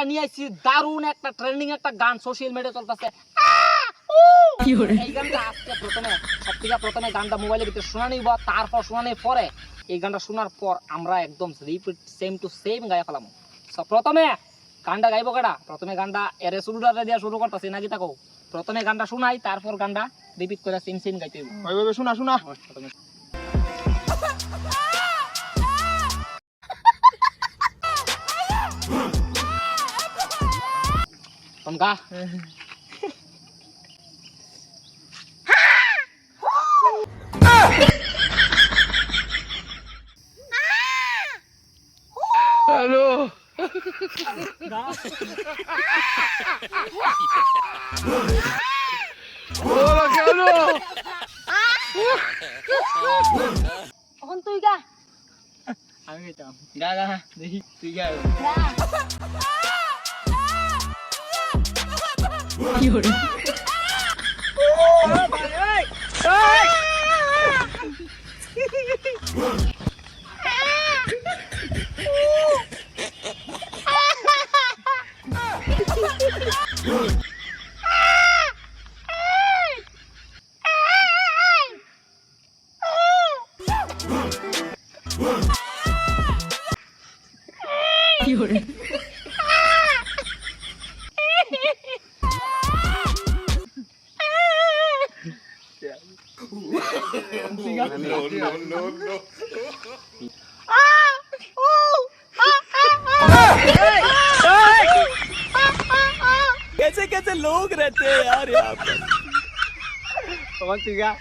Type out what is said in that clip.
নিয়ে আইছি দারুণ একটা ট্রেন্ডিং একটা গান সোশ্যাল মিডিয়া চলতেছে। এই গানটা আজকে প্রথমে গানটা মোবাইলের ভিতরে শোনা নিব, তারপর শোনানোর পরে এই গানটা শোনার পর আমরা একদম রিপিট সেম টু সেম গায়ে ফেলাম। প্রথমে গানটা গাইবো কেডা? প্রথমে গানটা এরে শুরুটা দিয়ে শুরু করতেছি নাকি তাকো প্রথমে গানটা শোনাই, তারপর গানটা রিপিট করে সেম সেম গাইতে হইব। ওইভাবে শোনা শোনা। তনকা হ্যালো ওরা কেন? এখন তুই গা। আমি গাইতাম। গা গা দেখি তুই গা। কি হরে? কি হরে? कैसे कैसे लोग रहते हैं यार यहाँ पर। তখন তুই গা।